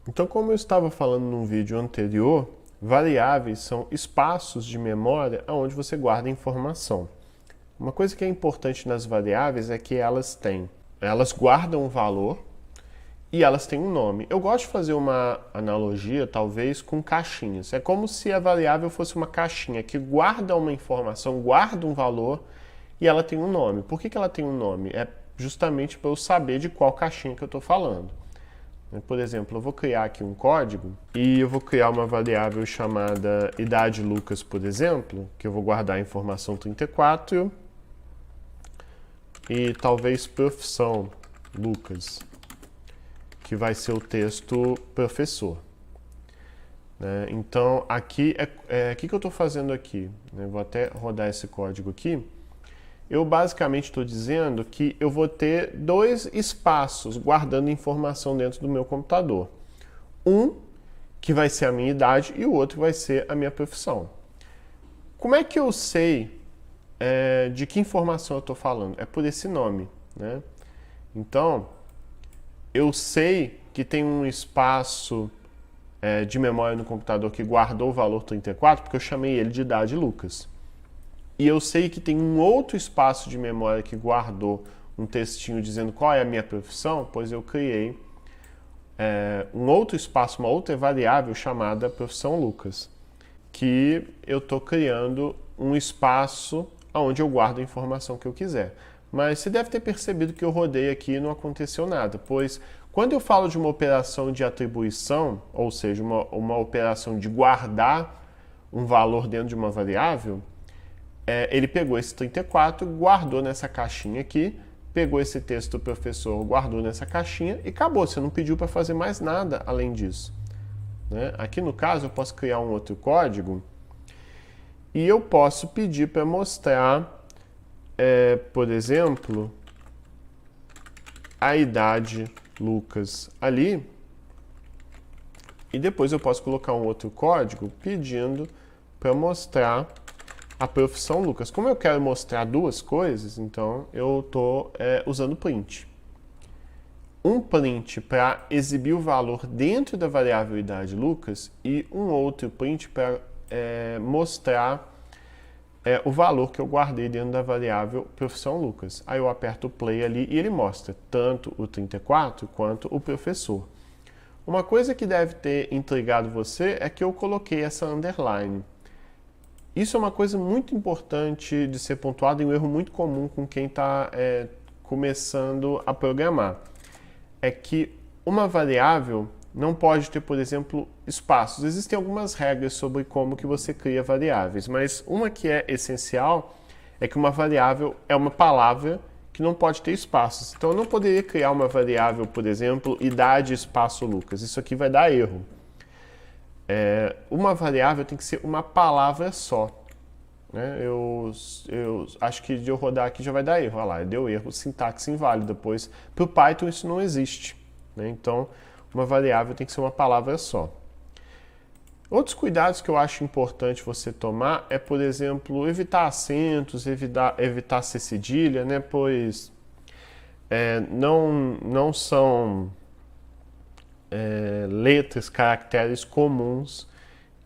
Então, como eu estava falando num vídeo anterior, variáveis são espaços de memória onde você guarda informação. Uma coisa que é importante nas variáveis é que elas guardam um valor e elas têm um nome. Eu gosto de fazer uma analogia, talvez, com caixinhas. É como se a variável fosse uma caixinha que guarda uma informação, guarda um valor e ela tem um nome. Por que ela tem um nome? É justamente para eu saber de qual caixinha que eu estou falando. Por exemplo, eu vou criar aqui um código e eu vou criar uma variável chamada idade Lucas, por exemplo, que eu vou guardar a informação 34 e talvez profissão Lucas, que vai ser o texto professor. Então, aqui, o que eu estou fazendo aqui? Eu vou até rodar esse código aqui. Eu basicamente estou dizendo que eu vou ter dois espaços guardando informação dentro do meu computador. Um que vai ser a minha idade e o outro vai ser a minha profissão. Como é que eu sei de que informação eu estou falando? É por esse nome, né? Então, eu sei que tem um espaço de memória no computador que guardou o valor 34 porque eu chamei ele de idade Lucas. E eu sei que tem um outro espaço de memória que guardou um textinho dizendo qual é a minha profissão, pois eu criei um outro espaço, uma outra variável chamada profissão Lucas, que eu estou criando um espaço onde eu guardo a informação que eu quiser. Mas você deve ter percebido que eu rodei aqui e não aconteceu nada, pois quando eu falo de uma operação de atribuição, ou seja, uma operação de guardar um valor dentro de uma variável, ele pegou esse 34, guardou nessa caixinha aqui, pegou esse texto do professor, guardou nessa caixinha e acabou. Você não pediu para fazer mais nada além disso. Aqui no caso eu posso criar um outro código e eu posso pedir para mostrar, por exemplo, a idade Lucas ali e depois eu posso colocar um outro código pedindo para mostrar a profissão Lucas. Como eu quero mostrar duas coisas, então eu estou usando print. Um print para exibir o valor dentro da variável idade Lucas e um outro print para mostrar o valor que eu guardei dentro da variável profissão Lucas. Aí eu aperto o play ali e ele mostra tanto o 34 quanto o professor. Uma coisa que deve ter intrigado você é que eu coloquei essa underline. Isso é uma coisa muito importante de ser pontuado e um erro muito comum com quem está começando a programar. É que uma variável não pode ter, por exemplo, espaços. Existem algumas regras sobre como que você cria variáveis, mas uma que é essencial é que uma variável é uma palavra que não pode ter espaços. Então eu não poderia criar uma variável, por exemplo, idade espaço Lucas. Isso aqui vai dar erro. Uma variável tem que ser uma palavra só. Eu acho que de eu rodar aqui já vai dar erro. Olha lá, deu erro, sintaxe inválida. Pois para o Python isso não existe. Então, uma variável tem que ser uma palavra só. Outros cuidados que eu acho importante você tomar é, por exemplo, evitar acentos, evitar ser cedilha, pois não são letras, caracteres comuns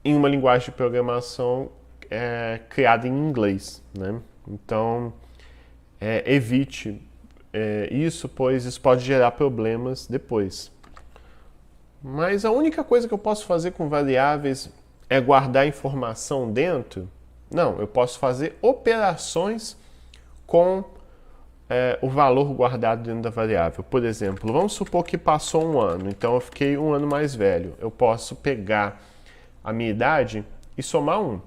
em uma linguagem de programação criada em inglês. Então, evite isso, pois isso pode gerar problemas depois. Mas a única coisa que eu posso fazer com variáveis é guardar informação dentro? Não, eu posso fazer operações com o valor guardado dentro da variável. Por exemplo, vamos supor que passou um ano, então eu fiquei um ano mais velho. Eu posso pegar a minha idade e somar 1.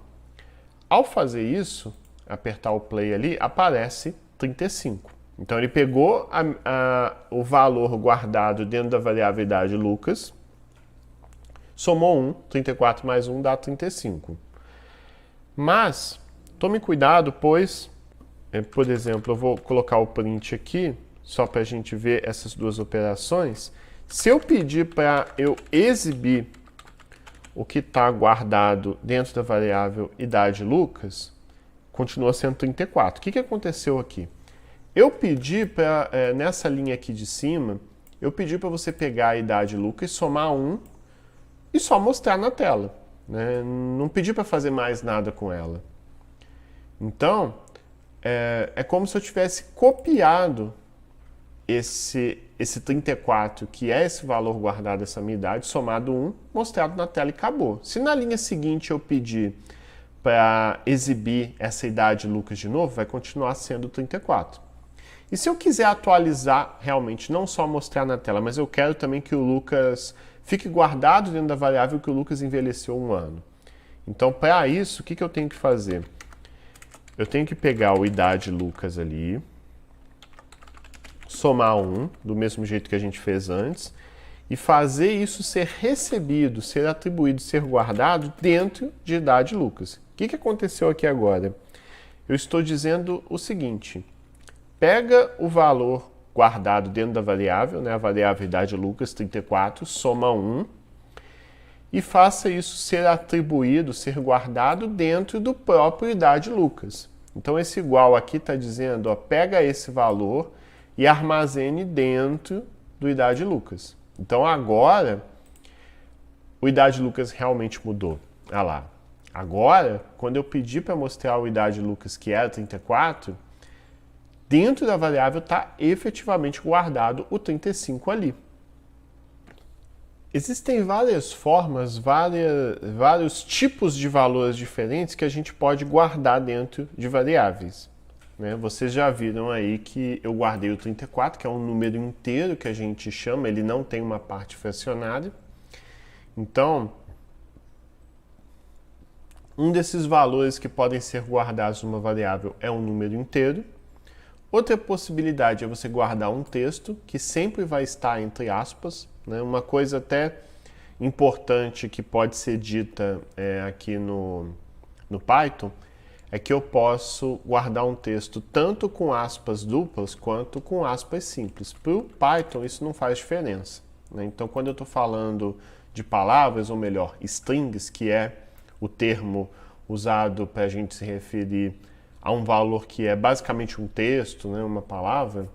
Ao fazer isso, apertar o play ali, aparece 35. Então ele pegou o valor guardado dentro da variável idade Lucas, somou 1, 34 mais 1 dá 35. Mas, tome cuidado, pois, por exemplo, eu vou colocar o print aqui, só para a gente ver essas duas operações. Se eu pedir para eu exibir o que está guardado dentro da variável idade Lucas, continua sendo 34. O que aconteceu aqui? Eu pedi para, nessa linha aqui de cima, eu pedi para você pegar a idade Lucas, somar 1 e só mostrar na tela, né? Não pedir para fazer mais nada com ela. Então, é como se eu tivesse copiado esse 34, que é esse valor guardado, essa minha idade, somado 1, mostrado na tela e acabou. Se na linha seguinte eu pedir para exibir essa idade Lucas de novo, vai continuar sendo 34. E se eu quiser atualizar realmente, não só mostrar na tela, mas eu quero também que o Lucas fique guardado dentro da variável que o Lucas envelheceu 1 ano. Então, para isso, o que eu tenho que fazer? Eu tenho que pegar o idade Lucas ali, somar 1, do mesmo jeito que a gente fez antes, e fazer isso ser recebido, ser atribuído, ser guardado dentro de idade Lucas. O que aconteceu aqui agora? Eu estou dizendo o seguinte: pega o valor guardado dentro da variável, né, a variável idade Lucas 34, soma 1, e faça isso ser atribuído, ser guardado dentro do próprio idade Lucas. Então esse igual aqui está dizendo, ó, pega esse valor e armazene dentro do idade Lucas. Então agora o idade Lucas realmente mudou. Olha lá. Agora, quando eu pedir para mostrar o idade Lucas que era 34, dentro da variável está efetivamente guardado o 35 ali. Existem várias formas, vários tipos de valores diferentes que a gente pode guardar dentro de variáveis. Né? Vocês já viram aí que eu guardei o 34, que é um número inteiro que a gente chama, ele não tem uma parte fracionária. Então, um desses valores que podem ser guardados numa variável é um número inteiro. Outra possibilidade é você guardar um texto que sempre vai estar entre aspas. Né? Uma coisa até importante que pode ser dita aqui no Python é que eu posso guardar um texto tanto com aspas duplas quanto com aspas simples. Para o Python isso não faz diferença. Né? Então quando eu estou falando de palavras, ou melhor, strings, que é o termo usado para a gente se referir a um valor que é basicamente um texto, né, uma palavra,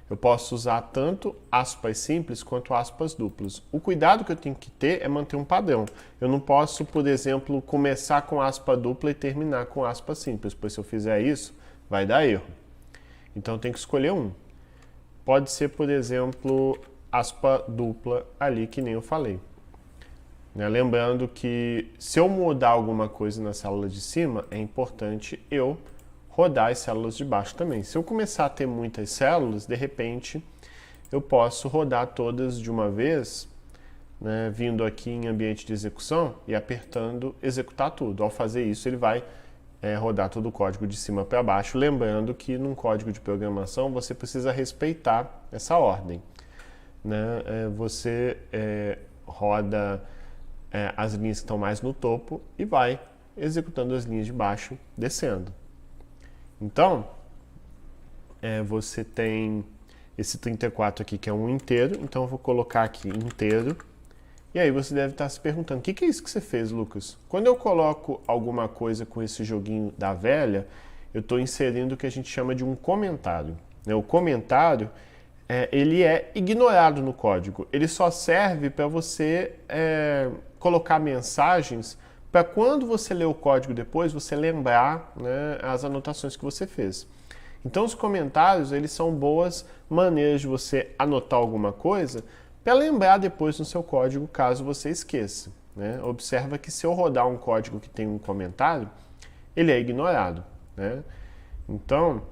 eu posso usar tanto aspas simples quanto aspas duplas. O cuidado que eu tenho que ter é manter um padrão. Eu não posso, por exemplo, começar com aspa dupla e terminar com aspa simples, pois se eu fizer isso, vai dar erro. Então eu tenho que escolher um. Pode ser, por exemplo, aspa dupla ali, que nem eu falei. Né? Lembrando que se eu mudar alguma coisa na célula de cima, é importante eu rodar as células de baixo também. Se eu começar a ter muitas células, de repente eu posso rodar todas de uma vez, né, vindo aqui em ambiente de execução e apertando executar tudo. Ao fazer isso, ele vai rodar todo o código de cima para baixo, lembrando que num código de programação você precisa respeitar essa ordem. Né? Você roda as linhas que estão mais no topo e vai executando as linhas de baixo descendo. Então, você tem esse 34 aqui que é um inteiro, então eu vou colocar aqui inteiro. E aí você deve estar se perguntando, o que é isso que você fez, Lucas? Quando eu coloco alguma coisa com esse joguinho da velha, eu estou inserindo o que a gente chama de um comentário. O comentário, ele é ignorado no código. Ele só serve para você colocar mensagens para quando você ler o código depois, você lembrar, né, as anotações que você fez. Então os comentários, eles são boas maneiras de você anotar alguma coisa para lembrar depois no seu código, caso você esqueça. Né? Observa que se eu rodar um código que tem um comentário, ele é ignorado. Né? Então,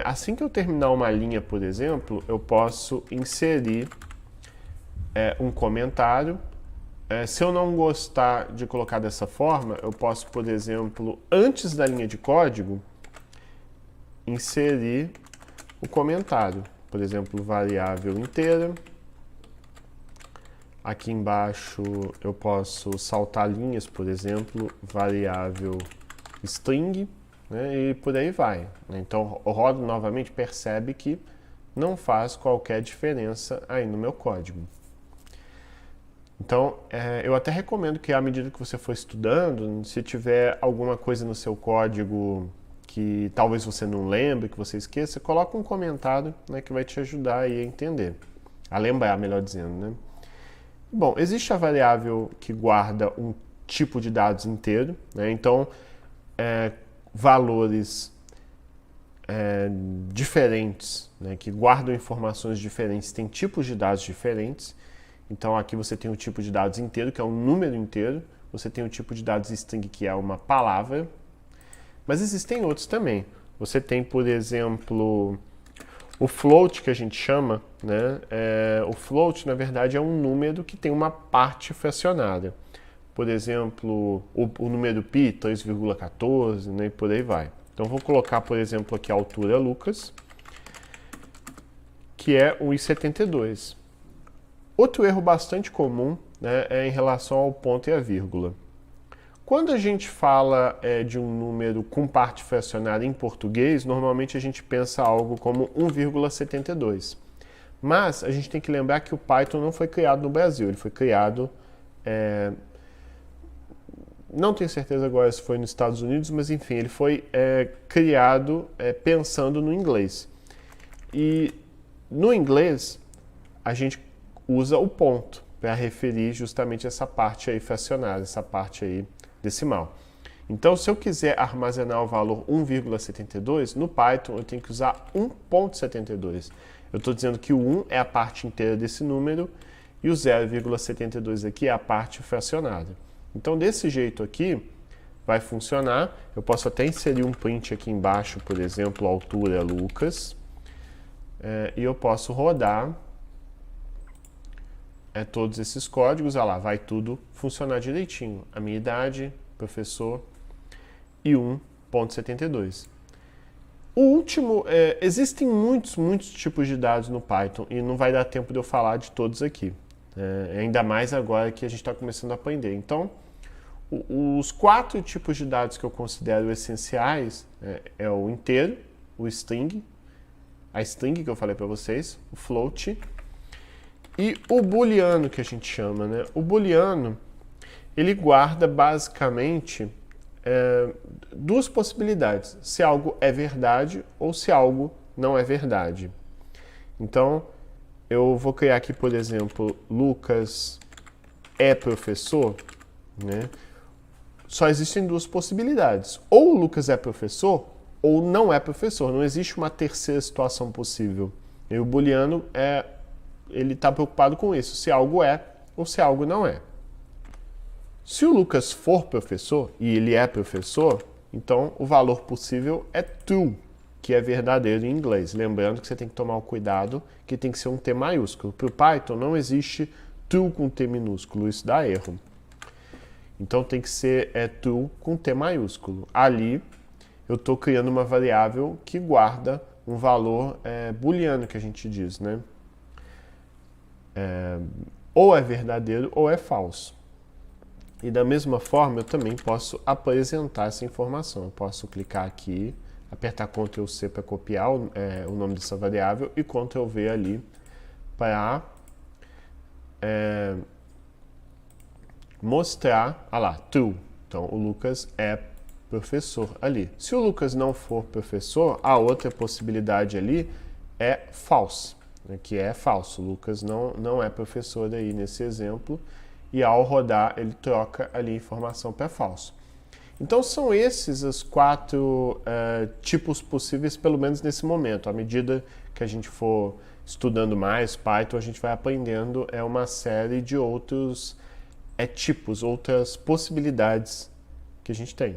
assim que eu terminar uma linha, por exemplo, eu posso inserir um comentário. Se eu não gostar de colocar dessa forma, eu posso, por exemplo, antes da linha de código, inserir o comentário. Por exemplo, variável inteira. Aqui embaixo eu posso saltar linhas, por exemplo, variável string, né, e por aí vai. Então, eu rodo novamente, percebe que não faz qualquer diferença aí no meu código. Então, eu até recomendo que à medida que você for estudando, se tiver alguma coisa no seu código que talvez você não lembre, que você esqueça, coloque um comentário, né, que vai te ajudar aí a entender, a lembrar, melhor dizendo, né? Bom, existe a variável que guarda um tipo de dados inteiro, né? Então, valores diferentes, né, que guardam informações diferentes, têm tipos de dados diferentes. Então, aqui você tem o tipo de dados inteiro, que é um número inteiro. Você tem o tipo de dados string, que é uma palavra. Mas existem outros também. Você tem, por exemplo, o float, que a gente chama, né? O float, na verdade, é um número que tem uma parte fracionada. Por exemplo, o número pi, 3,14, né? E por aí vai. Então, vou colocar, por exemplo, aqui a altura Lucas, que é 1,72. Outro erro bastante comum, né, é em relação ao ponto e a vírgula. Quando a gente fala de um número com parte fracionada em português, normalmente a gente pensa algo como 1,72. Mas a gente tem que lembrar que o Python não foi criado no Brasil, ele foi criado, não tenho certeza agora se foi nos Estados Unidos, mas enfim, ele foi criado pensando no inglês. E no inglês a gente usa o ponto para referir justamente essa parte aí fracionada, essa parte aí decimal. Então, se eu quiser armazenar o valor 1,72, no Python eu tenho que usar 1.72. Eu estou dizendo que o 1 é a parte inteira desse número e o 0,72 aqui é a parte fracionada. Então, desse jeito aqui, vai funcionar. Eu posso até inserir um print aqui embaixo, por exemplo, altura Lucas, e eu posso rodar todos esses códigos, olha lá, vai tudo funcionar direitinho. A minha idade, professor, e 1.72. O último, existem muitos tipos de dados no Python e não vai dar tempo de eu falar de todos aqui. Ainda mais agora que a gente está começando a aprender. Então, os 4 tipos de dados que eu considero essenciais é o inteiro, o string, a string que eu falei para vocês, o float, e o booleano, que a gente chama, né? O booleano, ele guarda basicamente duas possibilidades: se algo é verdade ou se algo não é verdade. Então, eu vou criar aqui, por exemplo, Lucas é professor, né? Só existem duas possibilidades: ou o Lucas é professor ou não é professor. Não existe uma terceira situação possível. E o booleano ele está preocupado com isso, se algo é ou se algo não é. Se o Lucas for professor, e ele é professor, então o valor possível é true, que é verdadeiro em inglês. Lembrando que você tem que tomar o cuidado que tem que ser um T maiúsculo. Para o Python não existe true com T minúsculo, isso dá erro. Então tem que ser true com T maiúsculo. Ali eu estou criando uma variável que guarda um valor booleano, que a gente diz, né? Ou é verdadeiro ou é falso. E da mesma forma eu também posso apresentar essa informação. Eu posso clicar aqui, apertar Ctrl C para copiar o nome dessa variável e Ctrl V ali para mostrar, lá, true. Então o Lucas é professor ali. Se o Lucas não for professor, a outra possibilidade ali é false, que é falso. O Lucas não é professor aí nesse exemplo, e ao rodar ele troca ali a informação para falso. Então são esses os 4 tipos possíveis, pelo menos nesse momento. À medida que a gente for estudando mais Python, a gente vai aprendendo uma série de outros tipos, outras possibilidades que a gente tem.